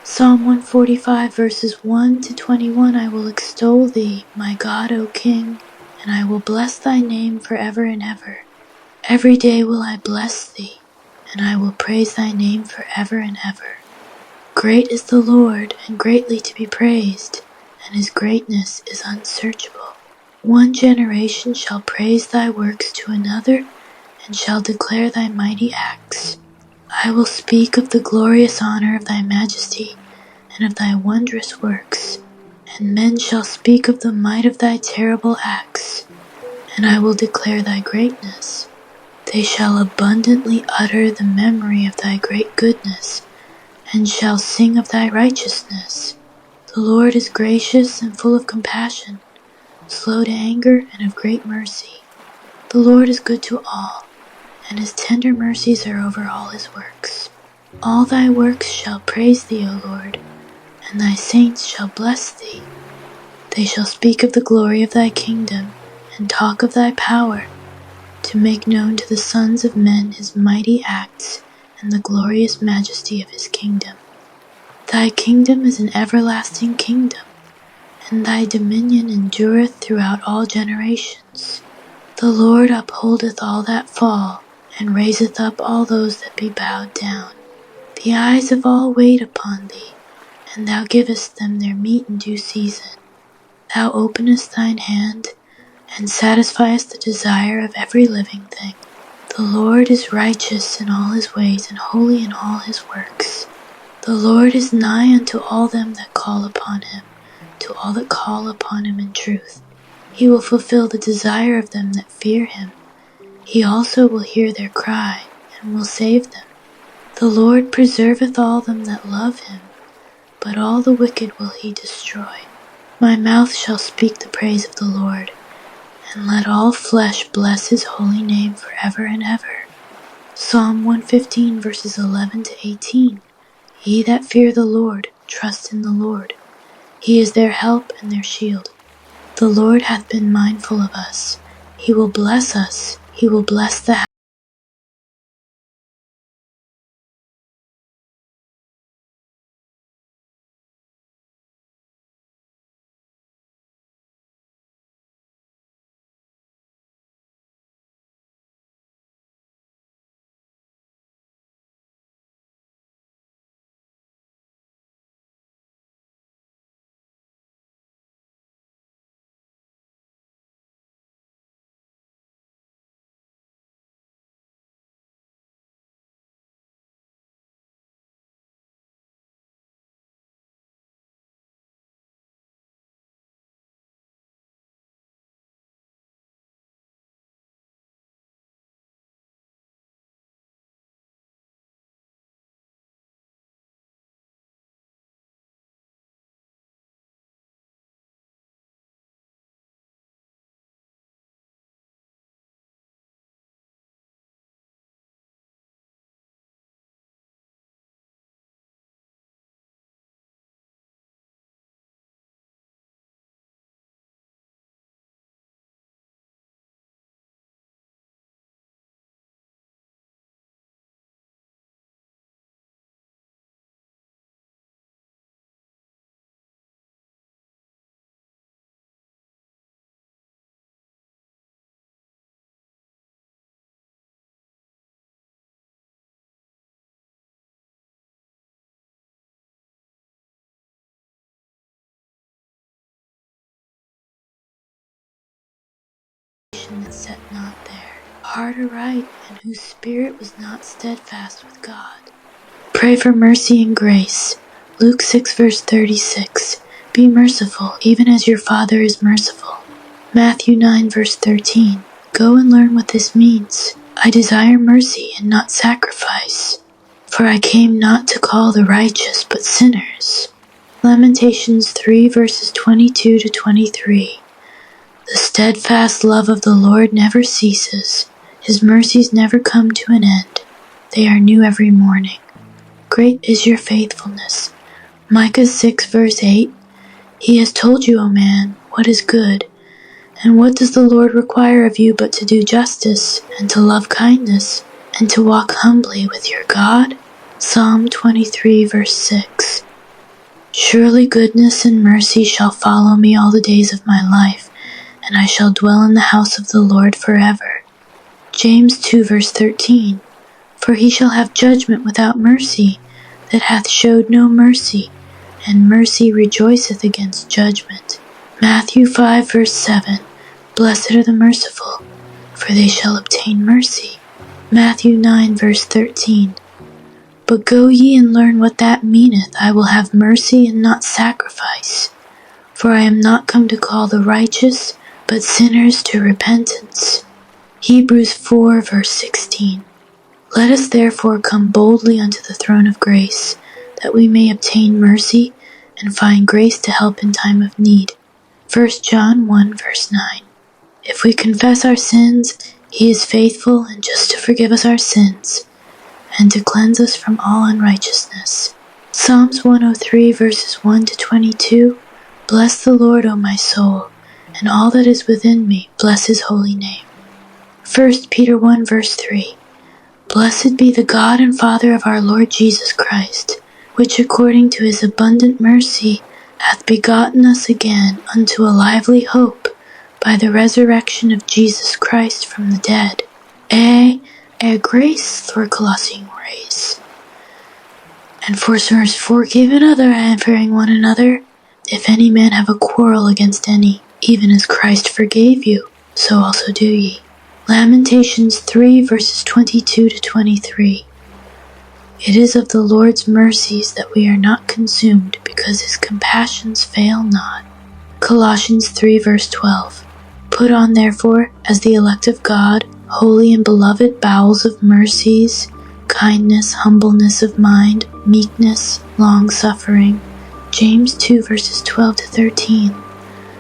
Psalm 145 verses 1 to 21. I will extol thee, my God, O King, and I will bless thy name forever and ever. Every day will I bless thee, and I will praise thy name forever and ever. Great is the Lord, and greatly to be praised, and his greatness is unsearchable. One generation shall praise thy works to another, and shall declare thy mighty acts. I will speak of the glorious honor of thy majesty, and of thy wondrous works, and men shall speak of the might of thy terrible acts, and I will declare thy greatness. They shall abundantly utter the memory of thy great goodness, and shall sing of thy righteousness. The Lord is gracious and full of compassion, slow to anger and of great mercy. The Lord is good to all, and his tender mercies are over all his works. All thy works shall praise thee, O Lord, and thy saints shall bless thee. They shall speak of the glory of thy kingdom, and talk of thy power, to make known to the sons of men his mighty acts, and the glorious majesty of his kingdom. Thy kingdom is an everlasting kingdom, and thy dominion endureth throughout all generations. The Lord upholdeth all that fall, and raiseth up all those that be bowed down. The eyes of all wait upon thee, and thou givest them their meat in due season. Thou openest thine hand, and satisfiest the desire of every living thing. The Lord is righteous in all his ways, and holy in all his works. The Lord is nigh unto all them that call upon him, to all that call upon him in truth. He will fulfill the desire of them that fear him. He also will hear their cry, and will save them. The Lord preserveth all them that love him, but all the wicked will he destroy. My mouth shall speak the praise of the Lord, and let all flesh bless his holy name forever and ever. Psalm 115 verses 11 to 18. Ye that fear the Lord, trust in the Lord. He is their help and their shield. The Lord hath been mindful of us. He will bless us. He will bless the that set not there, heart aright, and whose spirit was not steadfast with God. Pray for mercy and grace. Luke 6 verse 36. Be merciful, even as your Father is merciful. Matthew 9 verse 13. Go and learn what this means. I desire mercy and not sacrifice, for I came not to call the righteous but sinners. Lamentations 3 verses 22 to 23. The steadfast love of the Lord never ceases. His mercies never come to an end. They are new every morning. Great is your faithfulness. Micah 6 verse 8. He has told you, O man, what is good. And what does the Lord require of you but to do justice, and to love kindness, and to walk humbly with your God? Psalm 23 verse 6. Surely goodness and mercy shall follow me all the days of my life, and I shall dwell in the house of the Lord forever. James 2 verse 13. For he shall have judgment without mercy, that hath showed no mercy, and mercy rejoiceth against judgment. Matthew 5 verse 7. Blessed are the merciful, for they shall obtain mercy. Matthew 9 verse 13. But go ye and learn what that meaneth, I will have mercy and not sacrifice. For I am not come to call the righteous, but sinners to repentance. Hebrews 4 verse 16. Let us therefore come boldly unto the throne of grace, that we may obtain mercy and find grace to help in time of need. 1 John 1 verse 9. If we confess our sins, he is faithful and just to forgive us our sins, and to cleanse us from all unrighteousness. Psalms 103 verses 1 to 22. Bless the Lord, O my soul, and all that is within me, bless his holy name. 1 Peter 1 verse 3. Blessed be the God and Father of our Lord Jesus Christ, which according to his abundant mercy hath begotten us again unto a lively hope by the resurrection of Jesus Christ from the dead. Grace for Colossian race. And for sirs forgive another and fearing one another, if any man have a quarrel against any, even as Christ forgave you, so also do ye. Lamentations 3 verses 22 to 23. It is of the Lord's mercies that we are not consumed, because his compassions fail not. Colossians 3 verse 12. Put on therefore, as the elect of God, holy and beloved, bowels of mercies, kindness, humbleness of mind, meekness, long-suffering. James 2 verses 12 to 13.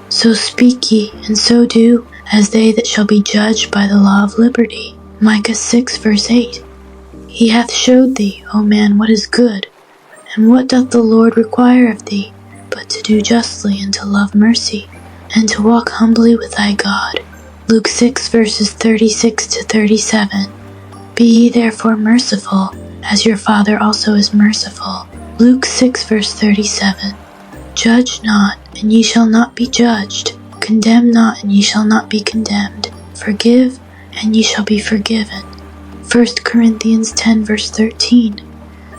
So speak ye, and so do, as they that shall be judged by the law of liberty. Micah 6 verse 8. He hath showed thee, O man, what is good, and what doth the Lord require of thee, but to do justly, and to love mercy, and to walk humbly with thy God. Luke 6 verses 36 to 37. Be ye therefore merciful, as your Father also is merciful. Luke 6 verse 37. Judge not, and ye shall not be judged. Condemn not, and ye shall not be condemned. Forgive, and ye shall be forgiven. 1 Corinthians 10 verse 13.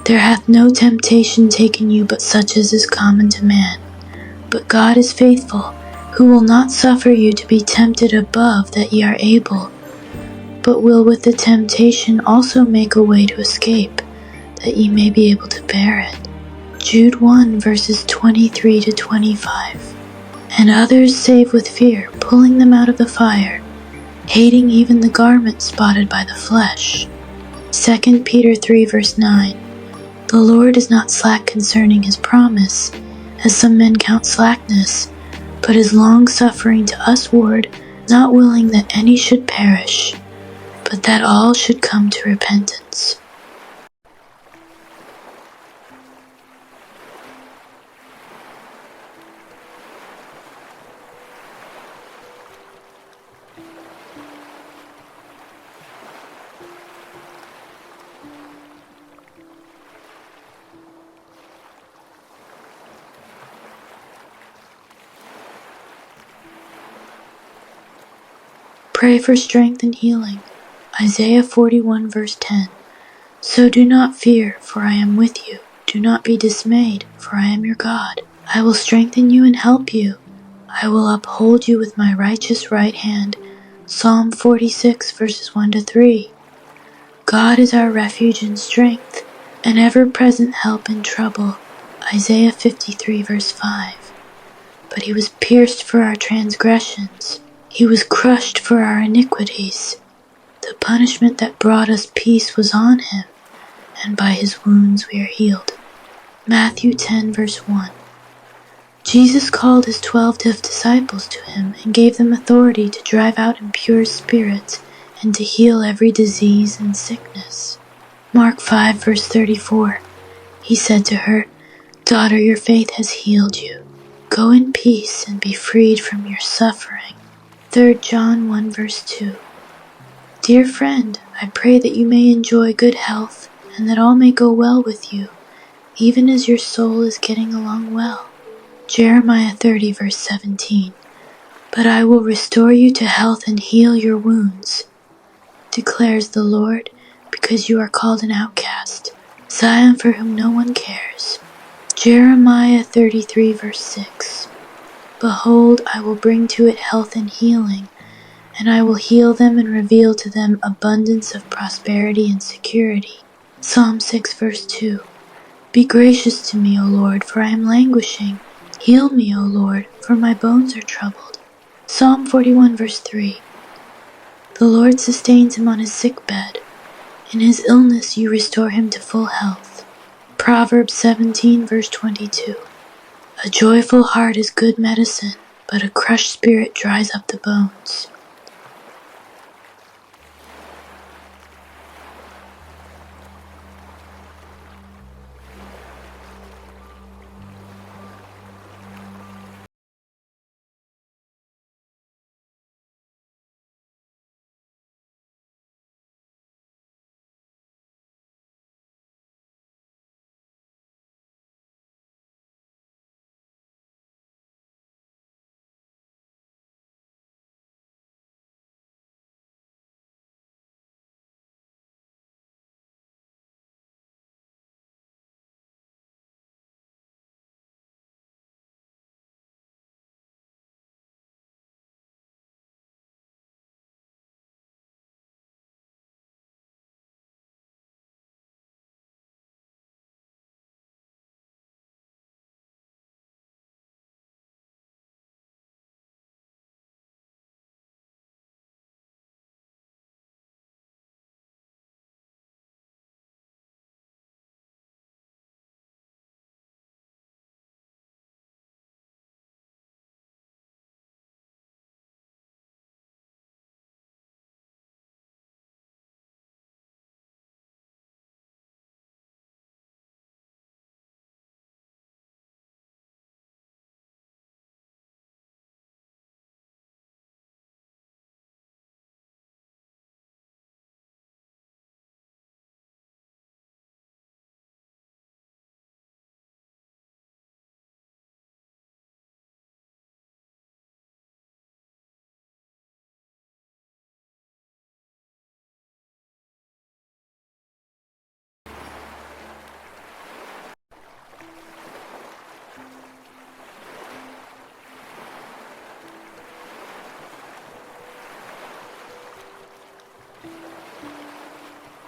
There hath no temptation taken you but such as is common to man. But God is faithful, who will not suffer you to be tempted above that ye are able, but will with the temptation also make a way to escape, that ye may be able to bear it. Jude 1 verses 23 to 25. And others save with fear, pulling them out of the fire, hating even the garment spotted by the flesh. 2 Peter 3 verse 9. The Lord is not slack concerning his promise, as some men count slackness, but is long-suffering to usward, not willing that any should perish, but that all should come to repentance. Pray for strength and healing. Isaiah 41 verse 10. So do not fear, for I am with you. Do not be dismayed, for I am your God. I will strengthen you and help you. I will uphold you with my righteous right hand. Psalm 46 verses 1 to 3. God is our refuge and strength, an ever-present help in trouble. Isaiah 53 verse 5. But he was pierced for our transgressions. He was crushed for our iniquities. The punishment that brought us peace was on him, and by his wounds we are healed. Matthew 10 verse 1. Jesus called his 12 disciples to him and gave them authority to drive out impure spirits and to heal every disease and sickness. Mark 5 verse 34. He said to her, Daughter, your faith has healed you. Go in peace and be freed from your suffering. 3 John 1 verse 2. Dear friend, I pray that you may enjoy good health and that all may go well with you, even as your soul is getting along well. Jeremiah 30 verse 17. But I will restore you to health and heal your wounds, declares the Lord, because you are called an outcast, Zion for whom no one cares. Jeremiah 33 verse 6. Behold, I will bring to it health and healing, and I will heal them and reveal to them abundance of prosperity and security. Psalm 6 verse 2. Be gracious to me, O Lord, for I am languishing. Heal me, O Lord, for my bones are troubled. Psalm 41 verse 3. The Lord sustains him on his sick bed. In his illness you restore him to full health. Proverbs 17 verse 22. A joyful heart is good medicine, but a crushed spirit dries up the bones.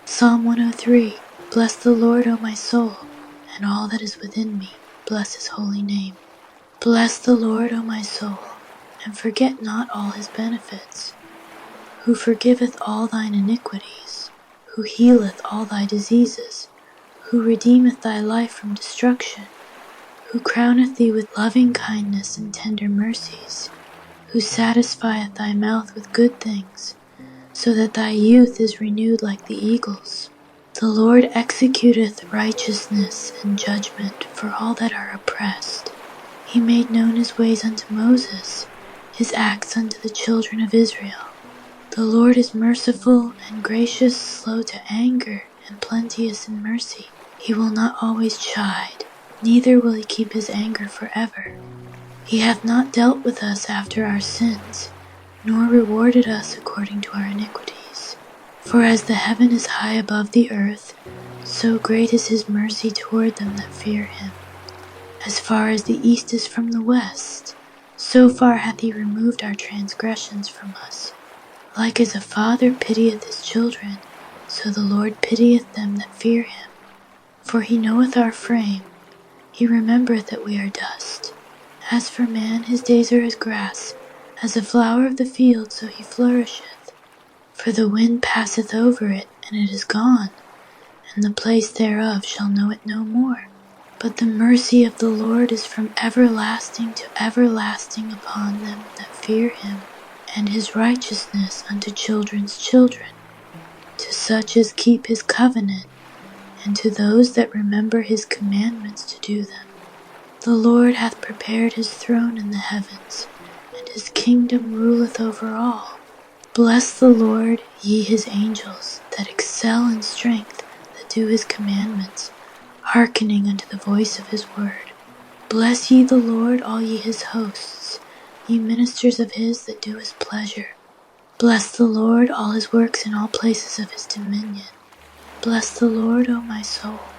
Psalm 103. Bless the Lord, O my soul, and all that is within me. Bless his holy name. Bless the Lord, O my soul, and forget not all his benefits, who forgiveth all thine iniquities, who healeth all thy diseases, who redeemeth thy life from destruction, who crowneth thee with loving kindness and tender mercies, who satisfieth thy mouth with good things, so that thy youth is renewed like the eagles. The Lord executeth righteousness and judgment for all that are oppressed. He made known his ways unto Moses, his acts unto the children of Israel. The Lord is merciful and gracious, slow to anger, and plenteous in mercy. He will not always chide, neither will he keep his anger forever. He hath not dealt with us after our sins, nor rewarded us according to our iniquities. For as the heaven is high above the earth, so great is his mercy toward them that fear him. As far as the east is from the west, so far hath he removed our transgressions from us. Like as a father pitieth his children, so the Lord pitieth them that fear him. For he knoweth our frame, he remembereth that we are dust. As for man, his days are as grass, as a flower of the field, so he flourisheth. For the wind passeth over it, and it is gone, and the place thereof shall know it no more. But the mercy of the Lord is from everlasting to everlasting upon them that fear him, and his righteousness unto children's children, to such as keep his covenant, and to those that remember his commandments to do them. The Lord hath prepared his throne in the heavens, and his kingdom ruleth over all. Bless the Lord, ye his angels, that excel in strength, that do his commandments, hearkening unto the voice of his word. Bless ye the Lord, all ye his hosts, ye ministers of his that do his pleasure. Bless the Lord, all his works in all places of his dominion. Bless the Lord, O my soul.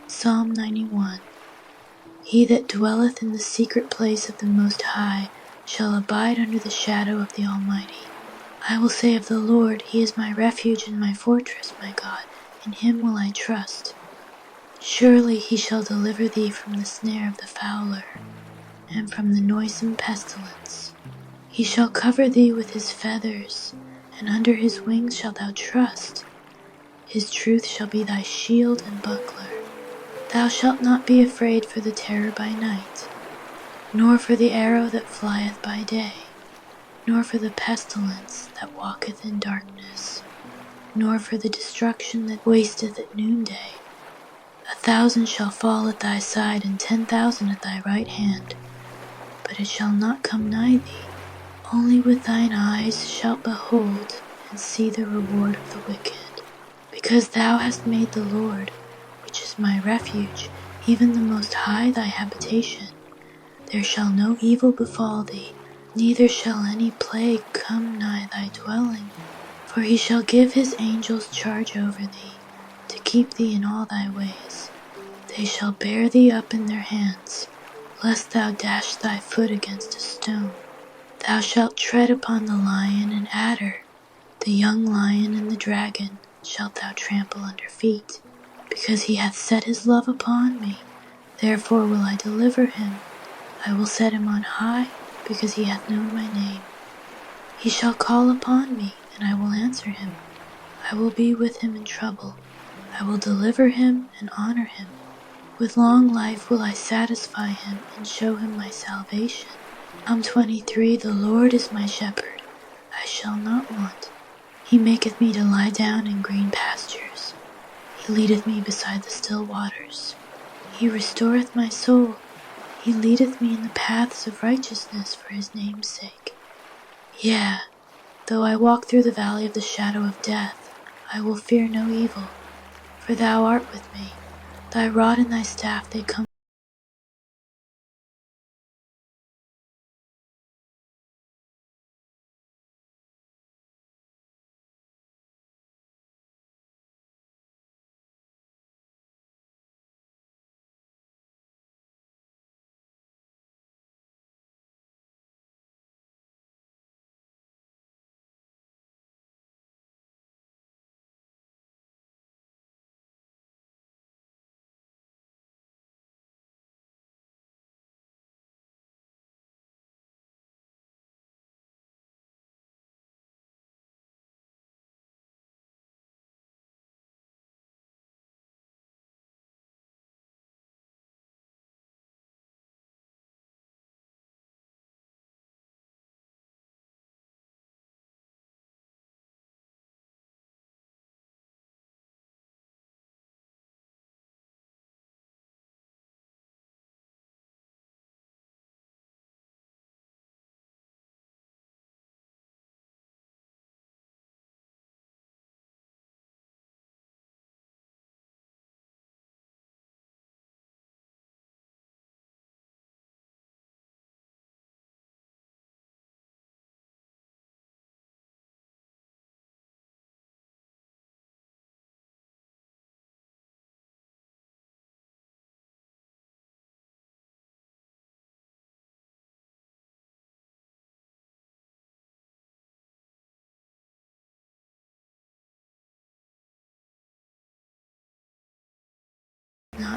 Psalm 91. He that dwelleth in the secret place of the Most High shall abide under the shadow of the Almighty. I will say of the Lord, he is my refuge and my fortress, my God, in him will I trust. Surely he shall deliver thee from the snare of the fowler, and from the noisome pestilence. He shall cover thee with his feathers, and under his wings shalt thou trust. His truth shall be thy shield and buckler. Thou shalt not be afraid for the terror by night, nor for the arrow that flieth by day, nor for the pestilence that walketh in darkness, nor for the destruction that wasteth at noonday. 1,000 shall fall at thy side, and 10,000 at thy right hand, but it shall not come nigh thee. Only with thine eyes shalt behold and see the reward of the wicked. Because thou hast made the Lord, which is my refuge, even the Most High thy habitation, there shall no evil befall thee, neither shall any plague come nigh thy dwelling. For he shall give his angels charge over thee, to keep thee in all thy ways. They shall bear thee up in their hands, lest thou dash thy foot against a stone. Thou shalt tread upon the lion and adder, the young lion and the dragon shalt thou trample under feet. Because he hath set his love upon me, therefore will I deliver him. I will set him on high, because he hath known my name. He shall call upon me, and I will answer him. I will be with him in trouble. I will deliver him and honor him. With long life will I satisfy him and show him my salvation. Psalm 23. The Lord is my shepherd, I shall not want. He maketh me to lie down in green pastures. He leadeth me beside the still waters. He restoreth my soul. He leadeth me in the paths of righteousness for his name's sake. Yea, though I walk through the valley of the shadow of death, I will fear no evil, for thou art with me. Thy rod and thy staff, they comfort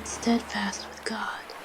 remain steadfast with God.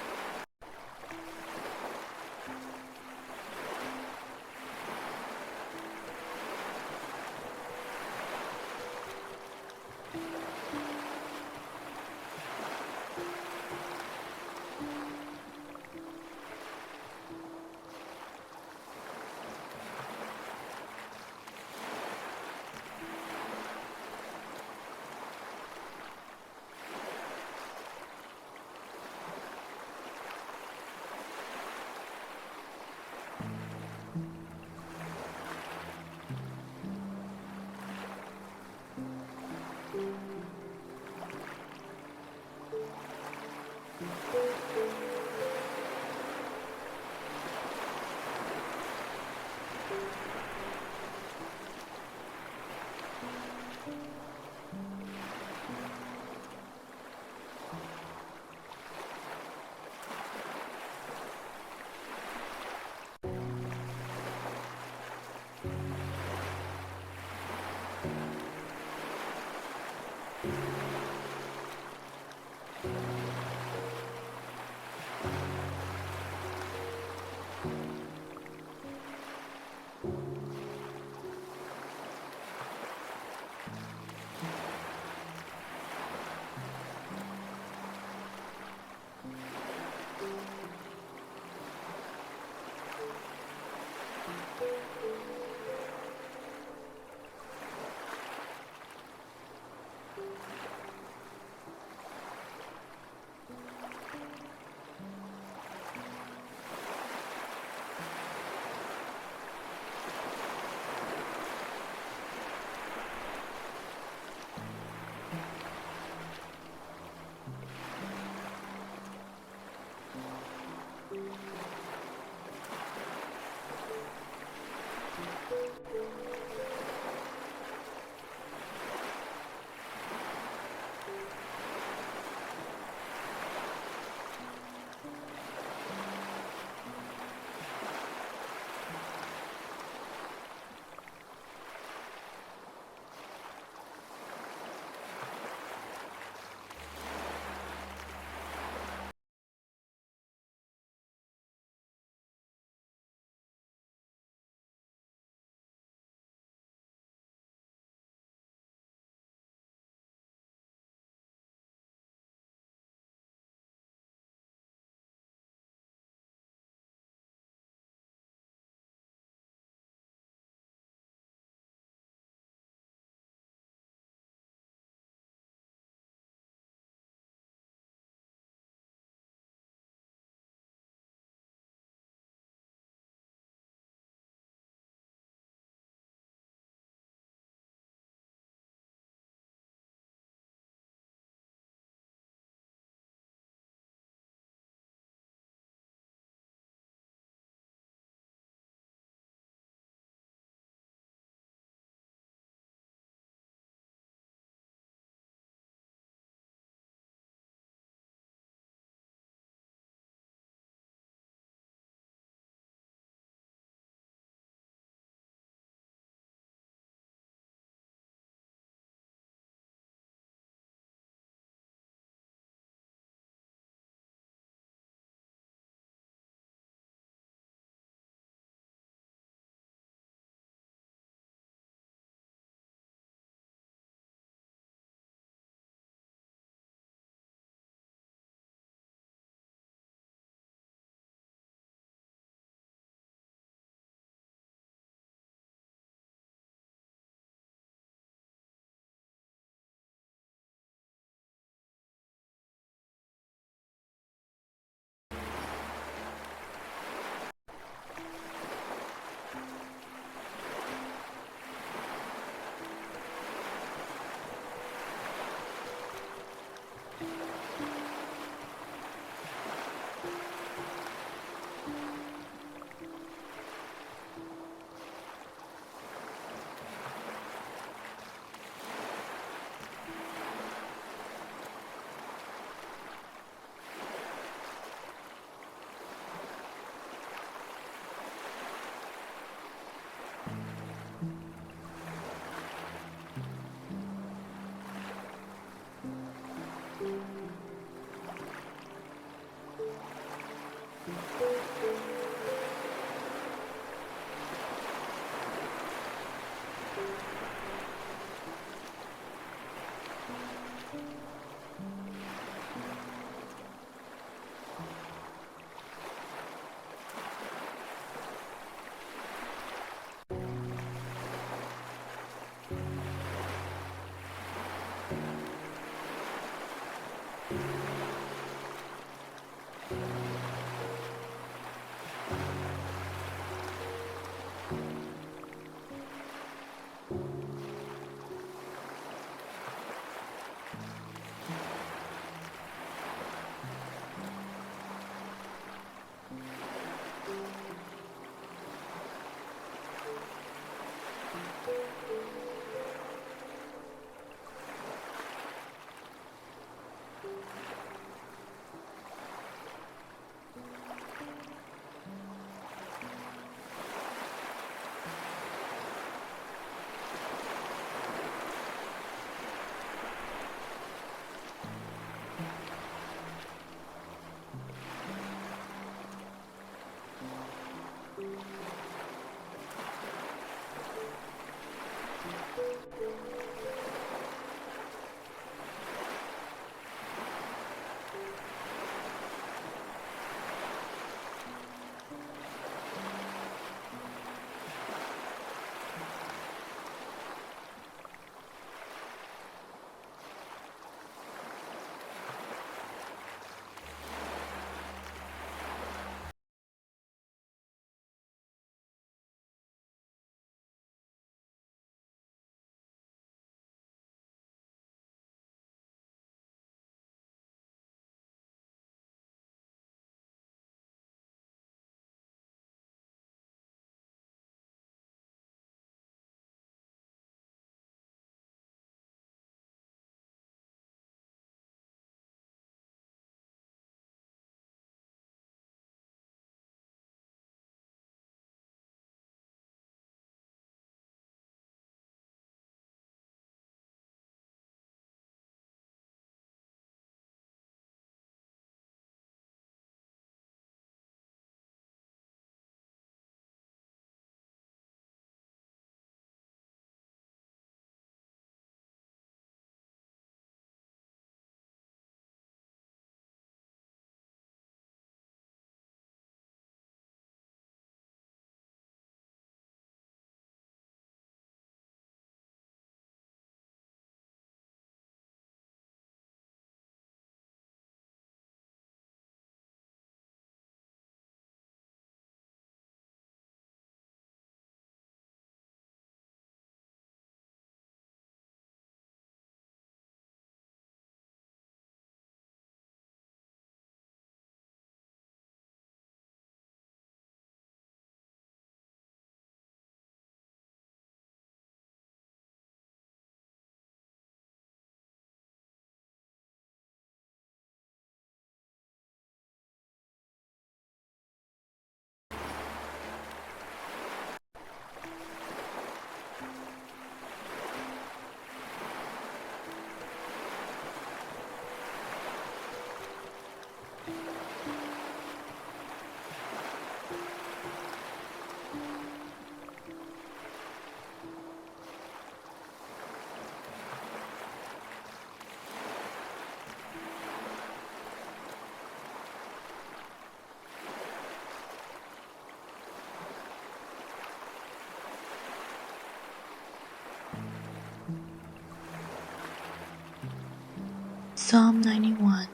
Psalm 91.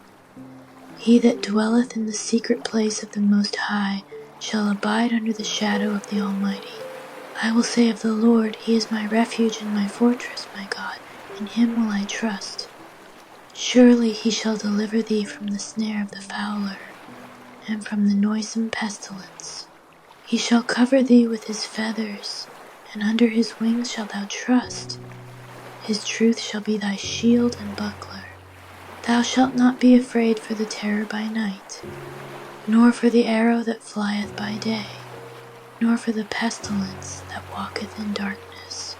He that dwelleth in the secret place of the Most High shall abide under the shadow of the Almighty. I will say of the Lord, He is my refuge and my fortress, my God, in Him will I trust. Surely He shall deliver thee from the snare of the fowler, and from the noisome pestilence. He shall cover thee with His feathers, and under His wings shalt thou trust. His truth shall be thy shield and buckler. Thou shalt not be afraid for the terror by night, nor for the arrow that flieth by day, nor for the pestilence that walketh in darkness,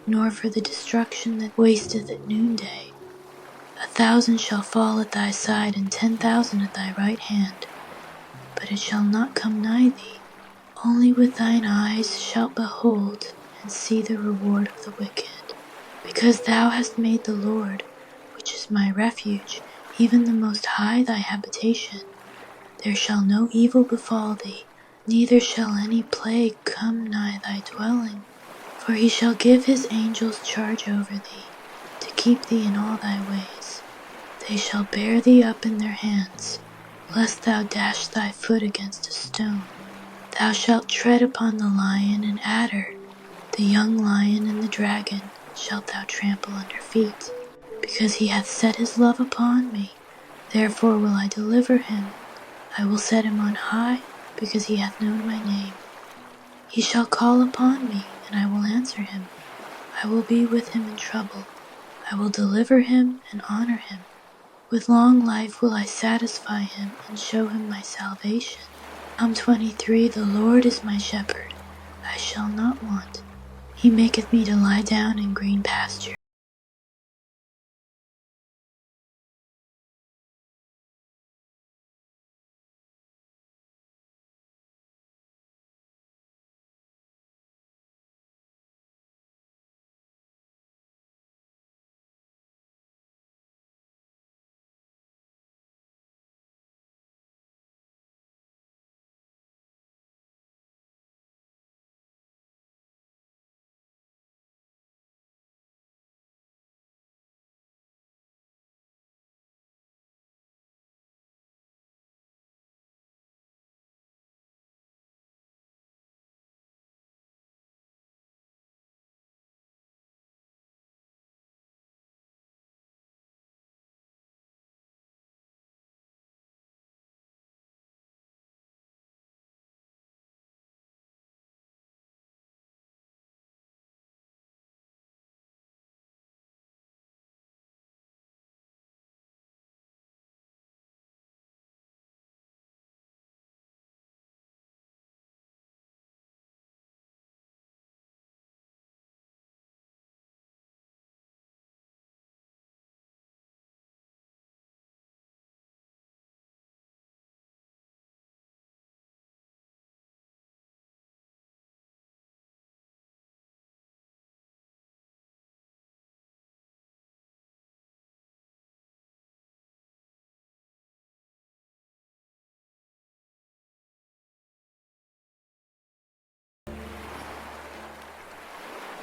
nor for the destruction that wasteth at noonday. 1,000 shall fall at thy side, and 10,000 at thy right hand, but it shall not come nigh thee. Only with thine eyes shalt behold and see the reward of the wicked. Because thou hast made the Lord, which is my refuge, even the Most High thy habitation, there shall no evil befall thee, neither shall any plague come nigh thy dwelling. For He shall give His angels charge over thee, to keep thee in all thy ways. They shall bear thee up in their hands, lest thou dash thy foot against a stone. Thou shalt tread upon the lion and adder, the young lion and the dragon shalt thou trample under feet. Because He hath set His love upon me, therefore will I deliver him. I will set him on high, because he hath known my name. He shall call upon me, and I will answer him. I will be with him in trouble. I will deliver him and honor him. With long life will I satisfy him and show him my salvation. Psalm 23. The Lord is my shepherd, I shall not want. He maketh me to lie down in green pastures.